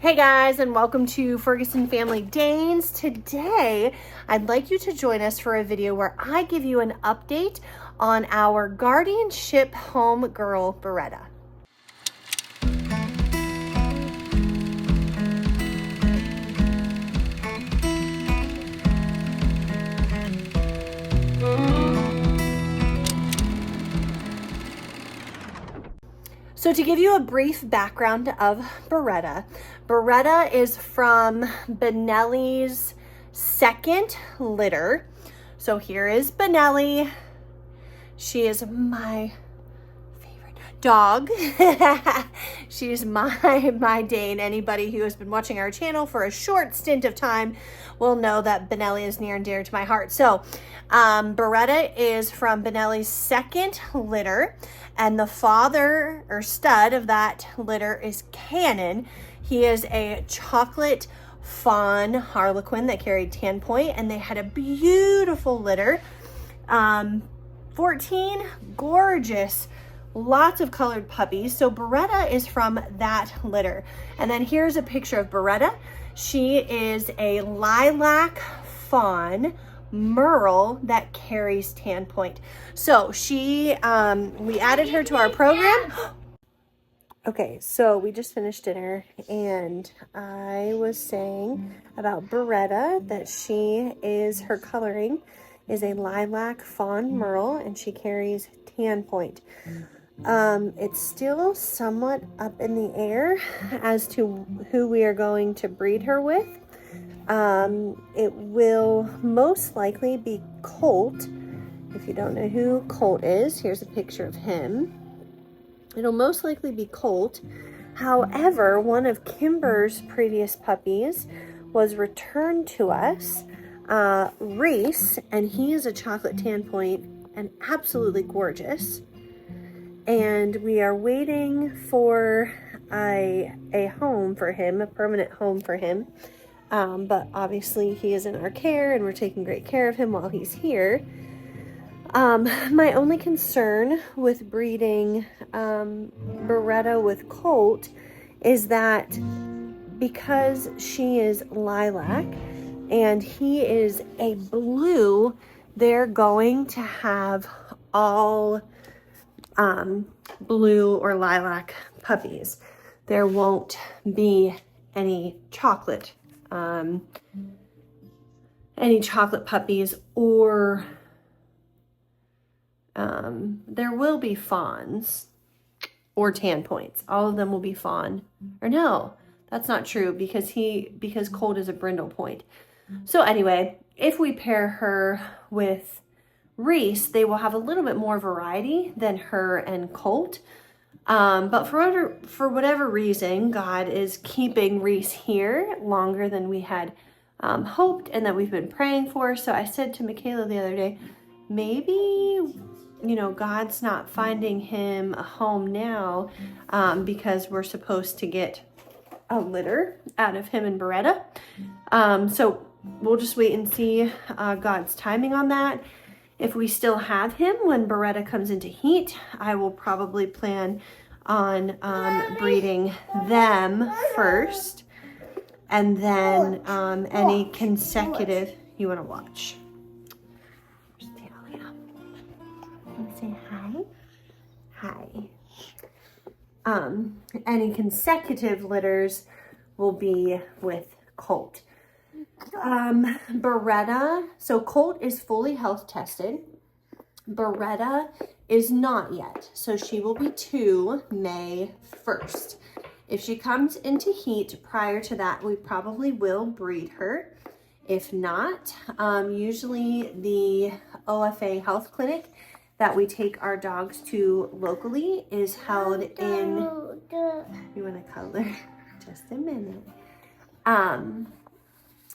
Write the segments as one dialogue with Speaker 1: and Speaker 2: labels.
Speaker 1: Hey guys, and welcome to Ferguson Family Danes. Today, I'd like you to join us for a video where I give you an update on our Guardianship home girl, Beretta. So to give you a brief background of Beretta, Beretta is from Benelli's second litter. So here is Benelli. She is my favorite dog. She's my Dane. Anybody who has been watching our channel for a short stint of time will know that Benelli is near and dear to my heart. So Beretta is from Benelli's second litter, and the father or stud of that litter is Cannon. He is a chocolate fawn harlequin that carried tan point, and they had a beautiful litter. 14 gorgeous, lots of colored puppies. So Beretta is from that litter. And then here's a picture of Beretta. She is a lilac fawn merle that carries tan point. So she, we added her to our program. Okay, so we just finished dinner and I was saying about Beretta that her coloring is a lilac fawn merle and she carries tan point. It's still somewhat up in the air as to who we are going to breed her with. It will most likely be Colt. If you don't know who Colt is, here's a picture of him. It'll most likely be Colt. However, one of Kimber's previous puppies was returned to us, Reese, and he is a chocolate tan point and absolutely gorgeous. And we are waiting for a home for him, a permanent home for him. But obviously he is in our care and we're taking great care of him while he's here. My only concern with breeding Beretta with Colt is that because she is lilac and he is a blue, they're going to have all blue or lilac puppies. There won't be any chocolate puppies, or there will be fawns or tan points. All of them will be fawn. Or no, that's not true because Colt is a brindle point. So anyway, if we pair her with Reese, they will have a little bit more variety than her and Colt. But for whatever reason, God is keeping Reese here longer than we had hoped and that we've been praying for. So I said to Michaela the other day, maybe, God's not finding him a home now because we're supposed to get a litter out of him and Beretta. So we'll just wait and see God's timing on that. If we still have him when Beretta comes into heat, I will probably plan on breeding them first, and then any consecutive. You want to watch? There's Talia. Want to say hi? Hi. Any consecutive litters will be with Colt. Beretta, so Colt is fully health tested. Beretta is not yet, so she will be 2 May 1st. If she comes into heat prior to that, we probably will breed her. If not, usually the OFA health clinic that we take our dogs to locally is held in, you want to color? Just a minute.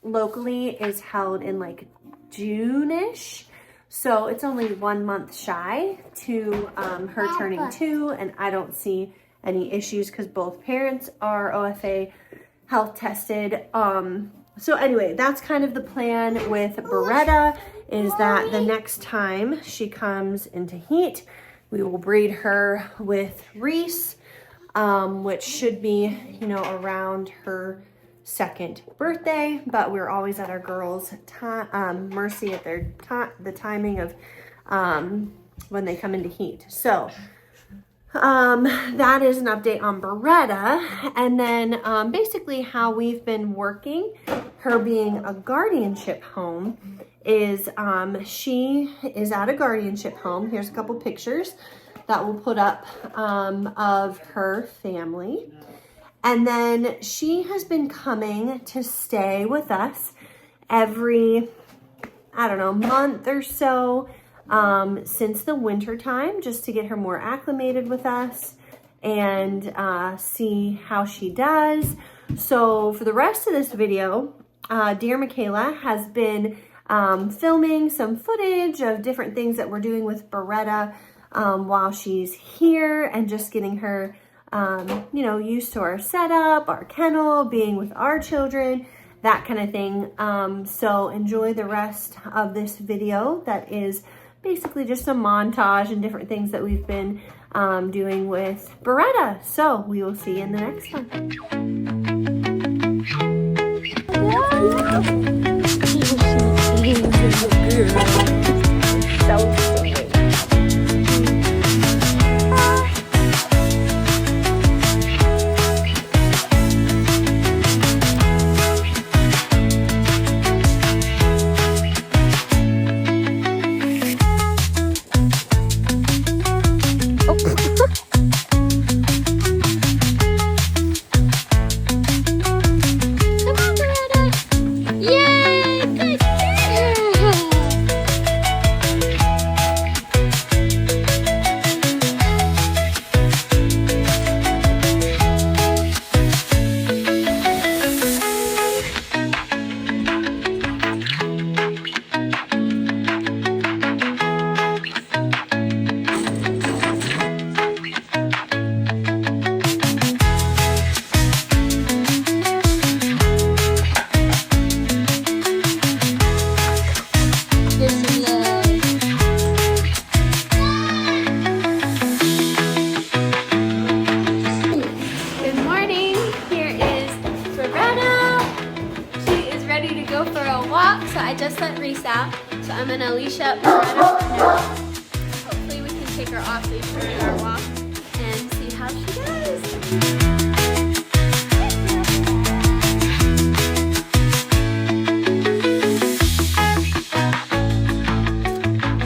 Speaker 1: Locally is held in like June-ish. So it's only 1 month shy to her turning 2, and I don't see any issues because both parents are OFA health tested. So anyway, that's kind of the plan with Beretta, is that the next time she comes into heat, we will breed her with Reese. which should be, you know, around her 2nd birthday, but we're always at our girls' mercy at their the timing of when they come into heat. So that is an update on Beretta. And then basically how we've been working her being a guardianship home is she is at a guardianship home. Here's a couple pictures that we'll put up of her family. And then she has been coming to stay with us every, I don't know, month or so since the winter time, just to get her more acclimated with us and see how she does. So for the rest of this video, dear Michaela has been filming some footage of different things that we're doing with Beretta while she's here, and just getting her you know, used to our setup, our kennel, being with our children, that kind of thing. So enjoy the rest of this video that is basically just a montage and different things that we've been doing with Beretta. So we will see you in the next one. So I just let Reese out, so I'm gonna leash up Beretta for now. Hopefully we can take her off leash during our walk and see how she does.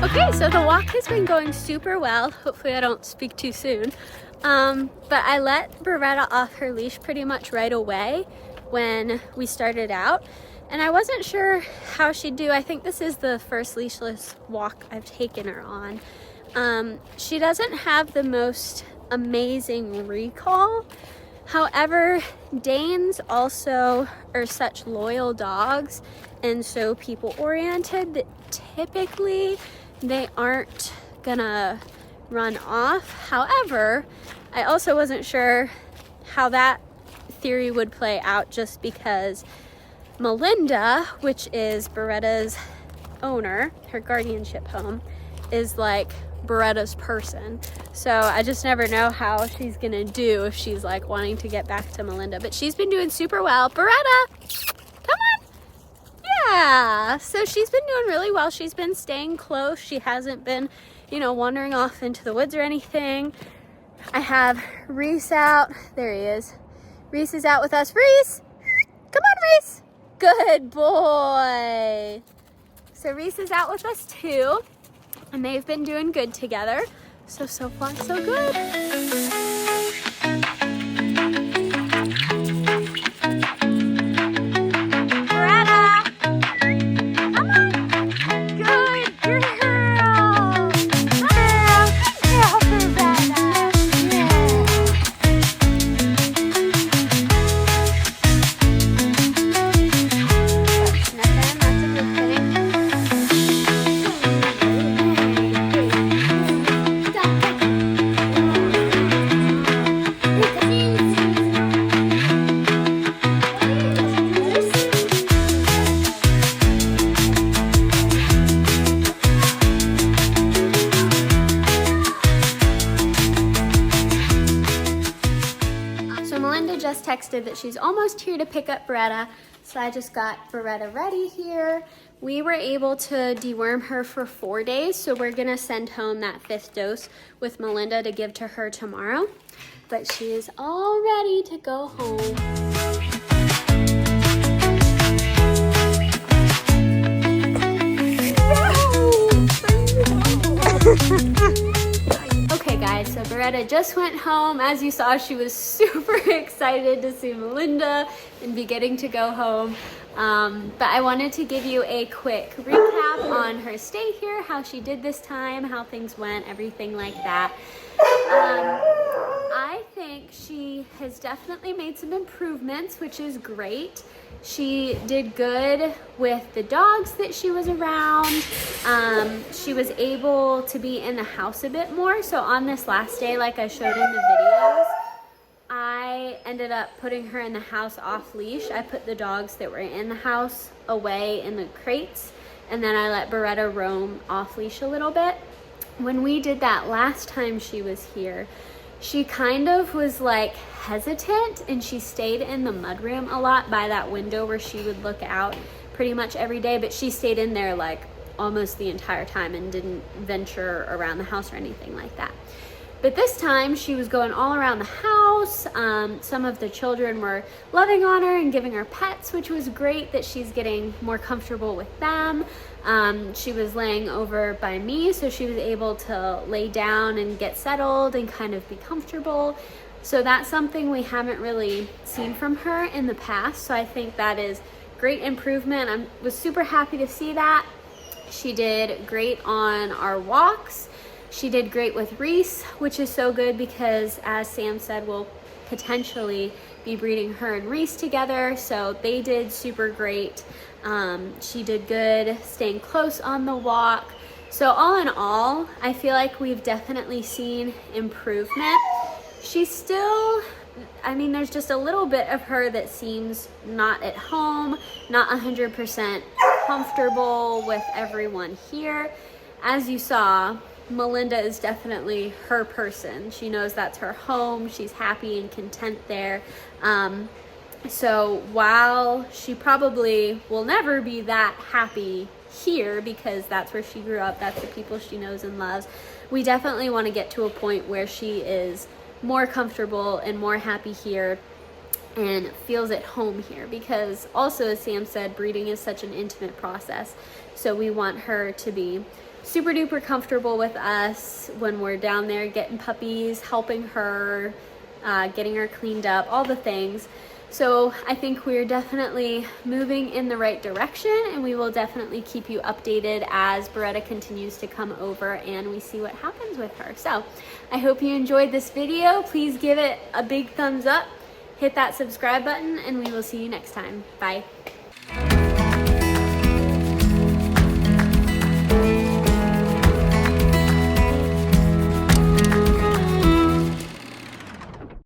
Speaker 1: Okay, so the walk has been going super well. Hopefully I don't speak too soon. But I let Beretta off her leash pretty much right away when we started out. And I wasn't sure how she'd do. I think this is the first leashless walk I've taken her on. She doesn't have the most amazing recall. However, Danes also are such loyal dogs and so people oriented that typically they aren't gonna run off. However, I also wasn't sure how that theory would play out, just because Melinda, which is Beretta's owner, her guardianship home, is like Beretta's person. So I just never know how she's gonna do if she's like wanting to get back to Melinda. But she's been doing super well. Beretta, come on. Yeah, so she's been doing really well. She's been staying close. She hasn't been, you know, wandering off into the woods or anything. I have Reese out. There he is. Reese is out with us. Reese, come on, Reese. Good boy. So Reese is out with us too, and they've been doing good together. So far, so good. Beretta, come on. Good girl. Good girl, Beretta.
Speaker 2: posted that she's almost here to pick up Beretta. So I just got Beretta ready here. We were able to deworm her for 4 days, so we're gonna send home that 5th dose with Melinda to give to her tomorrow. But she is all ready to go home. Okay guys, so Beretta just went home. As you saw, she was super excited to see Melinda and be getting to go home. But I wanted to give you a quick recap on her stay here, how she did this time, how things went, everything like that. I think she has definitely made some improvements, which is great. She did good with the dogs that she was around. She was able to be in the house a bit more. So on this last day, like I showed in the videos, I ended up putting her in the house off leash. I put the dogs that were in the house away in the crates, and then I let Beretta roam off leash a little bit. When we did that last time she was here, she kind of was like hesitant, and she stayed in the mudroom a lot by that window where she would look out pretty much every day, but she stayed in there like almost the entire time and didn't venture around the house or anything like that. But this time she was going all around the house. Some of the children were loving on her and giving her pets, which was great that she's getting more comfortable with them. She was laying over by me, so she was able to lay down and get settled and kind of be comfortable. So that's something we haven't really seen from her in the past. So I think that is great improvement. I was super happy to see that. She did great on our walks. She did great with Reese, which is so good because, as Sam said, we'll potentially be breeding her and Reese together. So they did super great. She did good staying close on the walk. So all in all, I feel like we've definitely seen improvement. She's still, I mean, there's just a little bit of her that seems not at home, not 100% comfortable with everyone here. As you saw, Melinda is definitely her person. She knows that's her home. She's happy and content there. So while she probably will never be that happy here because that's where she grew up, that's the people she knows and loves, we definitely want to get to a point where she is more comfortable and more happy here and feels at home here, because also, as Sam said, breeding is such an intimate process. So we want her to be super duper comfortable with us when we're down there getting puppies, helping her, getting her cleaned up, all the things. So I think we're definitely moving in the right direction, and we will definitely keep you updated as Beretta continues to come over and we see what happens with her. So I hope you enjoyed this video. Please give it a big thumbs up, hit that subscribe button, and we will see you next time. Bye.